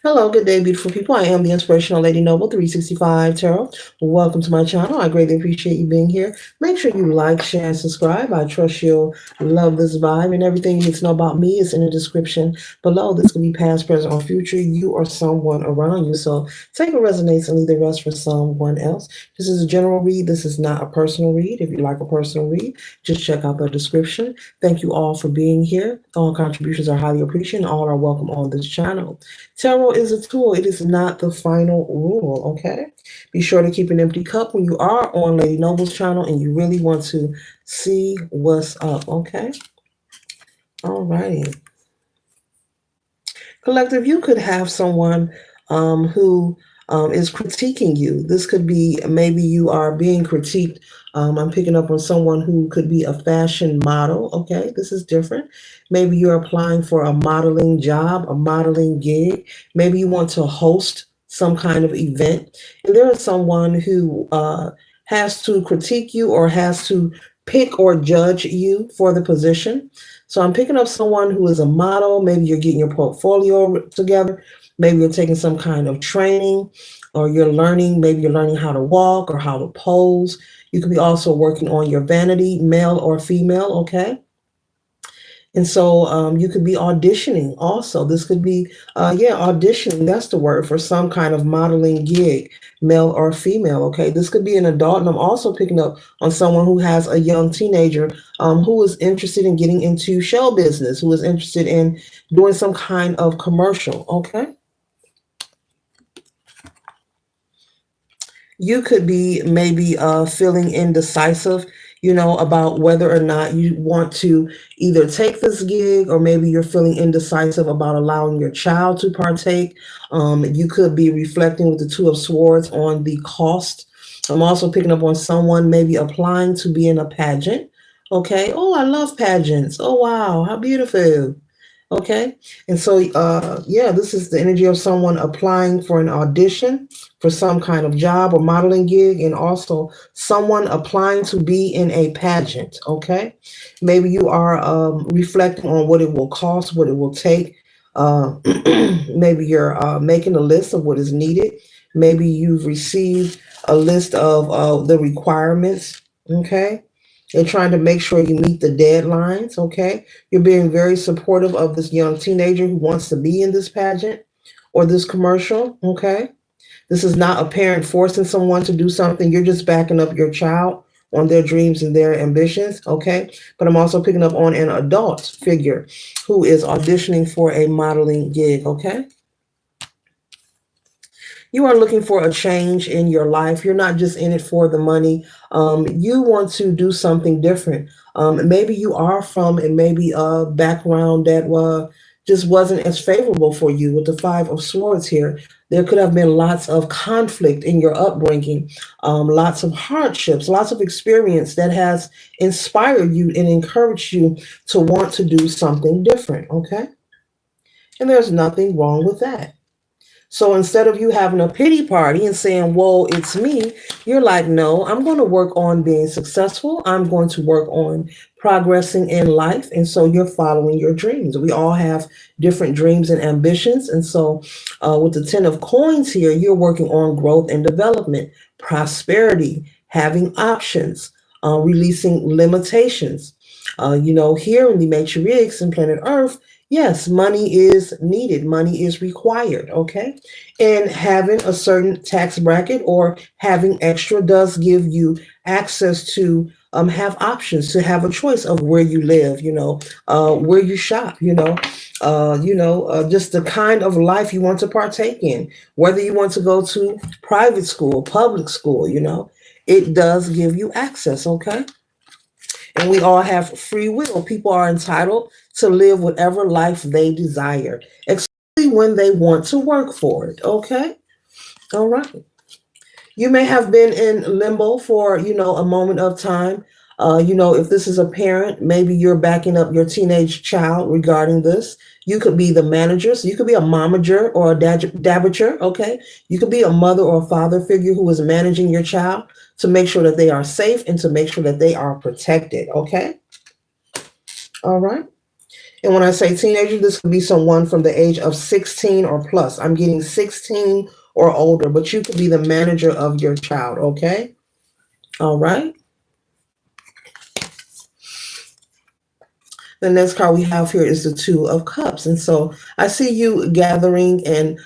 Hello, good day, beautiful people. I am the Inspirational Lady Noble 365 Tarot. Welcome to my channel. I greatly appreciate you being here. Make sure you like, share, and subscribe. I trust you'll love this vibe, and everything you need to know about me is in the description below. This could be past, present, or future, you or someone around you. So take what resonates and leave the rest for someone else. This is a general read. This is not a personal read. If you like a personal read, just check out the description. Thank you all for being here. All contributions are highly appreciated, and all are welcome on this channel. Tarot is a tool. It is not the final rule, okay? Be sure to keep an empty cup when you are on Lady Noble's channel and you really want to see what's up, okay? All righty. Collective, you could have someone who is critiquing you. This could be maybe you are being critiqued. I'm picking up on someone who could be a fashion model. Okay, this is different. Maybe you're applying for a modeling job, a modeling gig. Maybe you want to host some kind of event. And there is someone who has to critique you or has to pick or judge you for the position. So I'm picking up someone who is a model. Maybe you're getting your portfolio together. Maybe you're taking some kind of training or you're learning. Maybe you're learning how to walk or how to pose. You could be also working on your vanity, male or female, okay? And so you could be auditioning also. This could be, auditioning. That's the word for some kind of modeling gig, male or female. Okay. This could be an adult. And I'm also picking up on someone who has a young teenager who is interested in getting into show business, who is interested in doing some kind of commercial. Okay. You could be maybe feeling indecisive, about whether or not you want to either take this gig, or maybe you're feeling indecisive about allowing your child to partake. You could be reflecting with the Two of Swords on the cost. I'm also picking up on someone maybe applying to be in a pageant. Okay. Oh, I love pageants. Oh, wow. How beautiful. Okay. And so, this is the energy of someone applying for an audition for some kind of job or modeling gig, and also someone applying to be in a pageant. Okay. Maybe you are reflecting on what it will cost, what it will take. Maybe you're making a list of what is needed. Maybe you've received a list of the requirements. Okay. You're trying to make sure you meet the deadlines, okay? You're being very supportive of this young teenager who wants to be in this pageant or this commercial, okay? This is not a parent forcing someone to do something. You're just backing up your child on their dreams and their ambitions, okay? But I'm also picking up on an adult figure who is auditioning for a modeling gig, okay? You are looking for a change in your life. You're not just in it for the money. You want to do something different. Maybe you are from and maybe a background that just wasn't as favorable for you. With the Five of Swords here, there could have been lots of conflict in your upbringing, lots of hardships, lots of experience that has inspired you and encouraged you to want to do something different. Okay. And there's nothing wrong with that. So instead of you having a pity party and saying, whoa, it's me, you're like, no, I'm going to work on being successful. I'm going to work on progressing in life. And so you're following your dreams. We all have different dreams and ambitions. And so with the Ten of Coins here, you're working on growth and development, prosperity, having options, releasing limitations. Here in the Matrix and planet Earth, yes, money is needed. Money is required. Okay. And having a certain tax bracket or having extra does give you access to have options, to have a choice of where you live, where you shop, just the kind of life you want to partake in, whether you want to go to private school, public school, it does give you access. Okay. And we all have free will. People are entitled to live whatever life they desire, especially when they want to work for it. Okay. All right. You may have been in limbo for, a moment of time. If this is a parent, maybe you're backing up your teenage child regarding this. You could be the manager. So you could be a momager or a dabager. Okay. You could be a mother or a father figure who is managing your child to make sure that they are safe and to make sure that they are protected. Okay. All right. And when I say teenager, this could be someone from the age of 16 or plus. I'm getting 16 or older, but you could be the manager of your child, okay? All right. The next card we have here is the Two of Cups. And so I see you gathering and,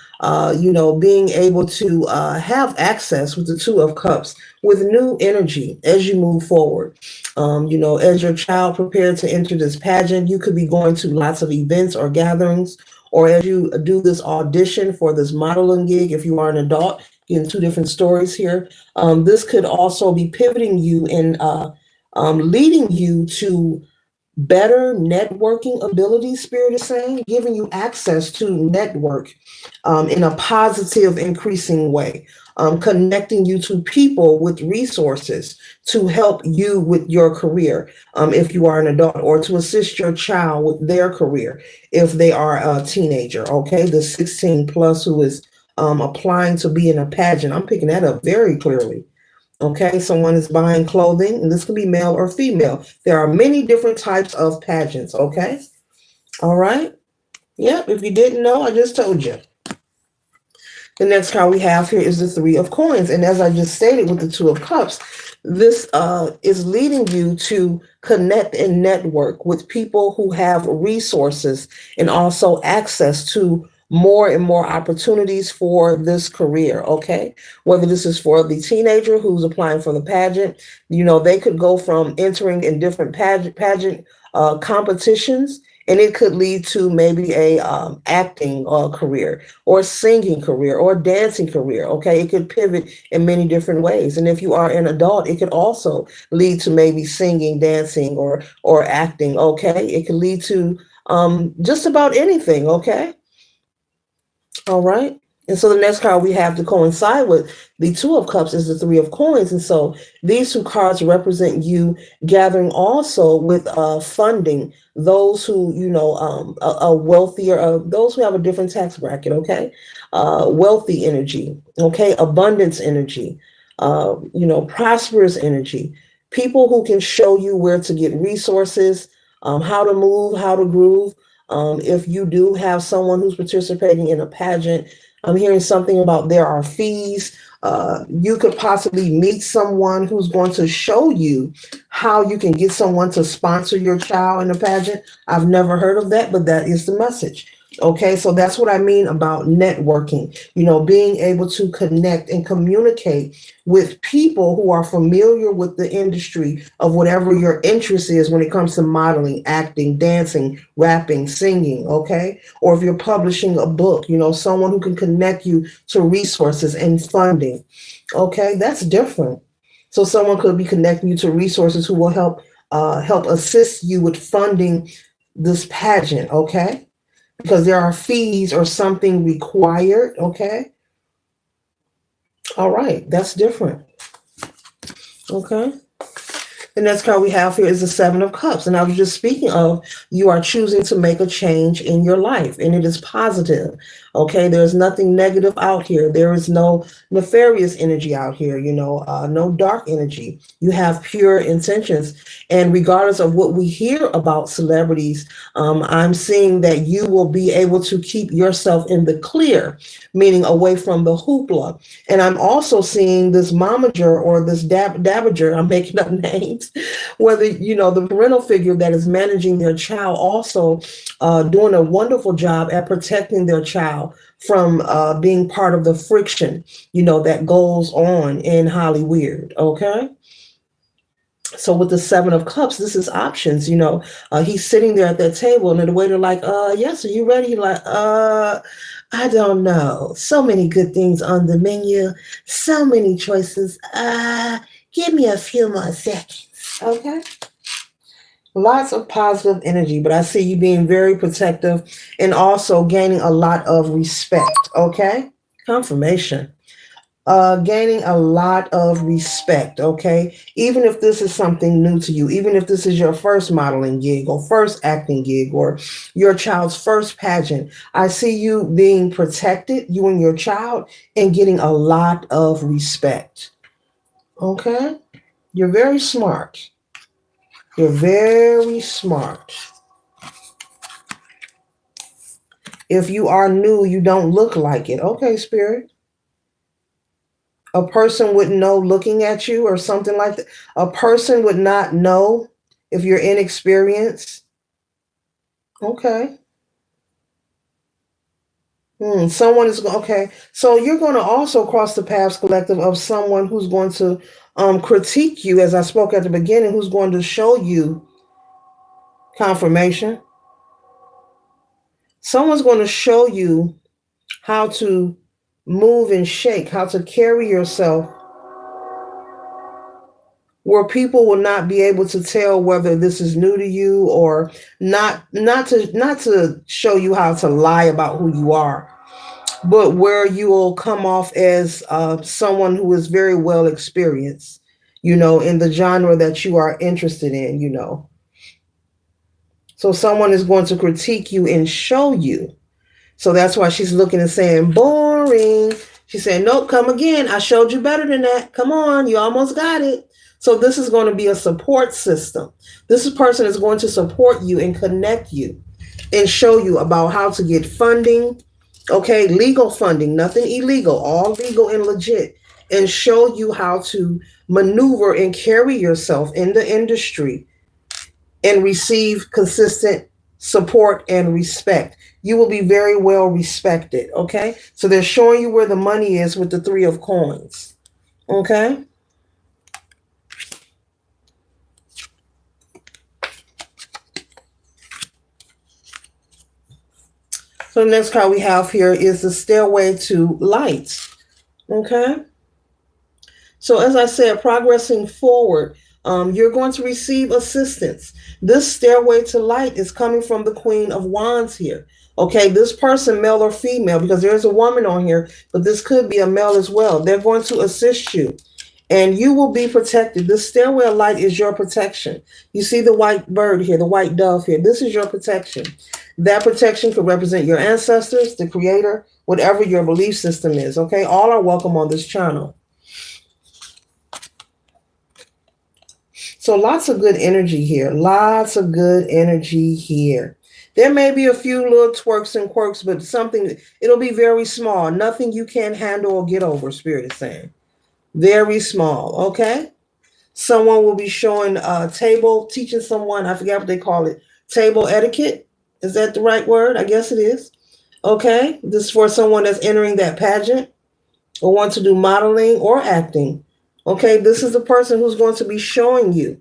being able to have access with the Two of Cups with new energy as you move forward. As your child prepared to enter this pageant, you could be going to lots of events or gatherings, or as you do this audition for this modeling gig, if you are an adult, getting two different stories here. This could also be pivoting you and leading you to better networking ability, Spirit is saying, giving you access to network in a positive, increasing way, connecting you to people with resources to help you with your career if you are an adult, or to assist your child with their career if they are a teenager, okay? The 16 plus who is applying to be in a pageant. I'm picking that up very clearly. Okay, someone is buying clothing, and this can be male or female. There are many different types of pageants, okay? All right. Yep, if you didn't know, I just told you. The next card we have here is the Three of Coins. And as I just stated with the Two of Cups, this is leading you to connect and network with people who have resources and also access to more and more opportunities for this career, okay? Whether this is for the teenager who's applying for the pageant, they could go from entering in different pageant competitions, and it could lead to maybe a acting career or singing career or dancing career, okay? It could pivot in many different ways. And if you are an adult, it could also lead to maybe singing, dancing, or acting, okay? It could lead to just about anything, okay? All right. And so the next card we have to coincide with the Two of Cups is the Three of Coins. And so these two cards represent you gathering also with funding those who, are wealthier, those who have a different tax bracket, okay? Wealthy energy, okay? Abundance energy, prosperous energy. People who can show you where to get resources, how to move, how to groove. If you do have someone who's participating in a pageant, I'm hearing something about there are fees. You could possibly meet someone who's going to show you how you can get someone to sponsor your child in a pageant. I've never heard of that, but that is the message. Okay, so that's what I mean about networking, being able to connect and communicate with people who are familiar with the industry of whatever your interest is when it comes to modeling, acting, dancing, rapping, singing, okay? Or if you're publishing a book, someone who can connect you to resources and funding, okay? That's different. So someone could be connecting you to resources who will help assist you with funding this pageant, okay? Because there are fees or something required, okay? All right, that's different, okay? The next card we have here is the Seven of Cups. And I was just speaking of, you are choosing to make a change in your life, and it is positive. Okay, there's nothing negative out here. There is no nefarious energy out here, no dark energy. You have pure intentions. And regardless of what we hear about celebrities, I'm seeing that you will be able to keep yourself in the clear, meaning away from the hoopla. And I'm also seeing this momager or this dabager, I'm making up names, whether, the parental figure that is managing their child also doing a wonderful job at protecting their child from being part of the friction, that goes on in Hollywood, okay? So with the Seven of Cups, this is options, he's sitting there at that table and the waiter like, yes, are you ready? He's like, I don't know. So many good things on the menu, so many choices. Give me a few more seconds, okay? Lots of positive energy, but I see you being very protective and also gaining a lot of respect, okay? Confirmation. Gaining a lot of respect, okay? Even if this is something new to you, even if this is your first modeling gig or first acting gig or your child's first pageant, I see you being protected, you and your child, and getting a lot of respect, okay? You're very smart. You're very smart. If you are new, you don't look like it. Okay, Spirit. A person would know looking at you or something like that. A person would not know if you're inexperienced. Okay. Someone is okay. So you're going to also cross the paths, collective, of someone who's going to critique you, as I spoke at the beginning, who's going to show you confirmation. Someone's going to show you how to move and shake, how to carry yourself where people will not be able to tell whether this is new to you or not to show you how to lie about who you are, but where you will come off as someone who is very well experienced, in the genre that you are interested in. So someone is going to critique you and show you. So that's why she's looking and saying, boring. She said, nope, come again. I showed you better than that. Come on, you almost got it. So this is going to be a support system. This person is going to support you and connect you and show you about how to get funding, okay, legal funding, nothing illegal, all legal and legit, and show you how to maneuver and carry yourself in the industry and receive consistent support and respect. You will be very well respected, okay? So they're showing you where the money is with the Three of Coins, okay? So the next card we have here is the Stairway to Light, okay? So as I said, progressing forward, you're going to receive assistance. This stairway to light is coming from the Queen of Wands here. Okay, this person, male or female, because there's a woman on here, but this could be a male as well. They're going to assist you and you will be protected. This stairway of light is your protection. You see the white bird here, the white dove here. This is your protection. That protection could represent your ancestors, the creator, whatever your belief system is. Okay, all are welcome on this channel. So lots of good energy here. Lots of good energy here. There may be a few little twerks and quirks, but it'll be very small. Nothing you can't handle or get over, Spirit is saying. Very small, okay? Someone will be showing teaching someone, I forget what they call it, table etiquette. Is that the right word? I guess it is. Okay, this is for someone that's entering that pageant or want to do modeling or acting. Okay, this is the person who's going to be showing you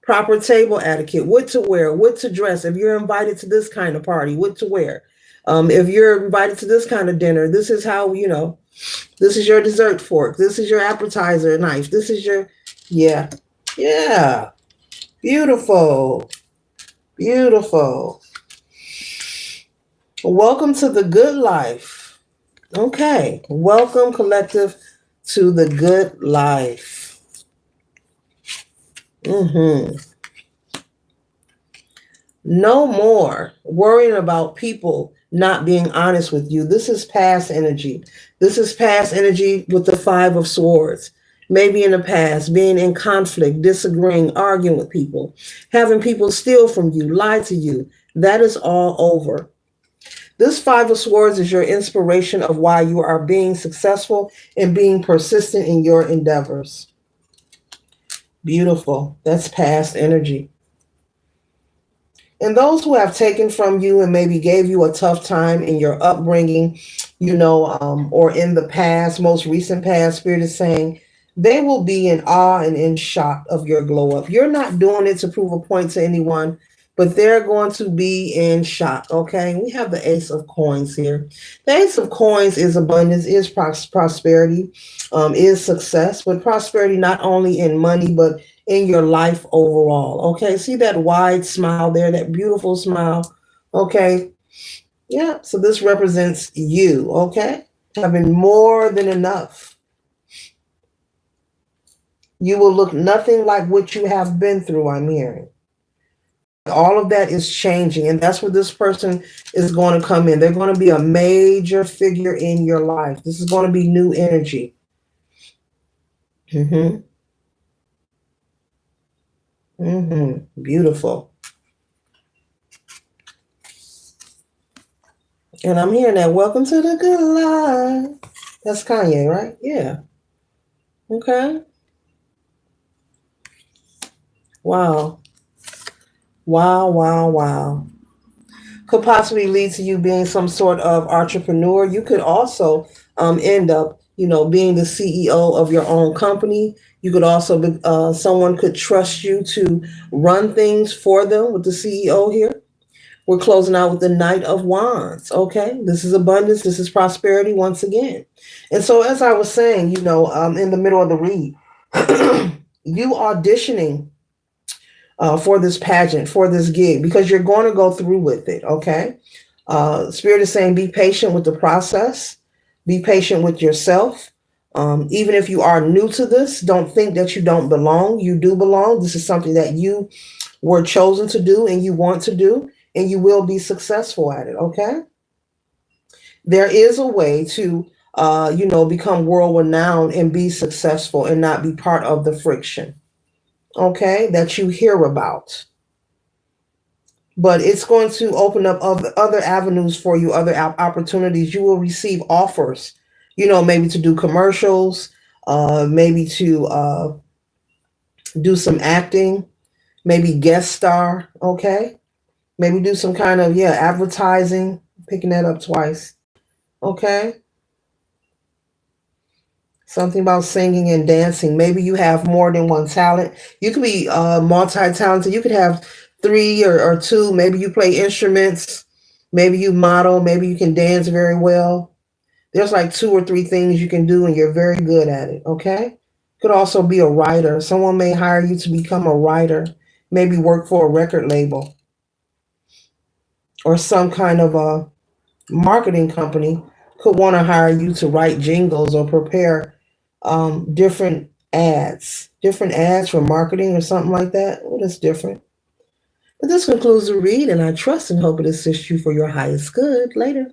proper table etiquette, what to wear, what to dress. If you're invited to this kind of party, what to wear. If you're invited to this kind of dinner, this is how, this is your dessert fork. This is your appetizer knife. This is your, yeah. Beautiful. Beautiful. Welcome to the good life. Okay. Welcome, collective, to the good life. No more worrying about people not being honest with you. This is past energy. This is past energy with the Five of Swords. Maybe in the past, being in conflict, disagreeing, arguing with people, having people steal from you, lie to you. That is all over. This Five of Swords is your inspiration of why you are being successful and being persistent in your endeavors. Beautiful. That's past energy. And those who have taken from you and maybe gave you a tough time in your upbringing, or in the past, most recent past, Spirit is saying, they will be in awe and in shock of your glow up. You're not doing it to prove a point to anyone, but they're going to be in shock, okay? We have the Ace of Coins here. The Ace of Coins is abundance, is prosperity, is success, but prosperity not only in money, but in your life overall, okay? See that wide smile there, that beautiful smile, okay? Yeah, so this represents you, okay? Having more than enough. You will look nothing like what you have been through, I'm hearing. All of that is changing, and that's where this person is going to come in. They're going to be a major figure in your life. This is going to be new energy. Beautiful. And I'm hearing that. Welcome to the good life. That's Kanye, right? Yeah. Okay. Wow. Wow, wow, wow. Could possibly lead to you being some sort of entrepreneur. You could also end up, being the CEO of your own company. You could also be, someone could trust you to run things for them with the CEO here. We're closing out with the Knight of Wands. Okay, this is abundance. This is prosperity once again. And so, as I was saying, in the middle of the read, you auditioning for this pageant, for this gig, because you're going to go through with it. Okay. Spirit is saying be patient with the process, be patient with yourself. Even if you are new to this, don't think that you don't belong. You do belong. This is something that you were chosen to do and you want to do, and you will be successful at it. Okay. There is a way to, become world renowned and be successful and not be part of the friction. Okay. That you hear about, but it's going to open up other avenues for you, other opportunities. You will receive offers, maybe to do commercials, maybe to do some acting, maybe guest star, okay? Maybe do some kind of, yeah, advertising, picking that up twice, okay? Something about singing and dancing. Maybe you have more than one talent. You could be multi-talented. You could have three or two. Maybe you play instruments. Maybe you model. Maybe you can dance very well. There's like two or three things you can do, and you're very good at it. Okay. Could also be a writer. Someone may hire you to become a writer. Maybe work for a record label or some kind of a marketing company could want to hire you to write jingles or prepare different ads for marketing or something like that. Well, that's different. But this concludes the read, and I trust and hope it assists you for your highest good. Later.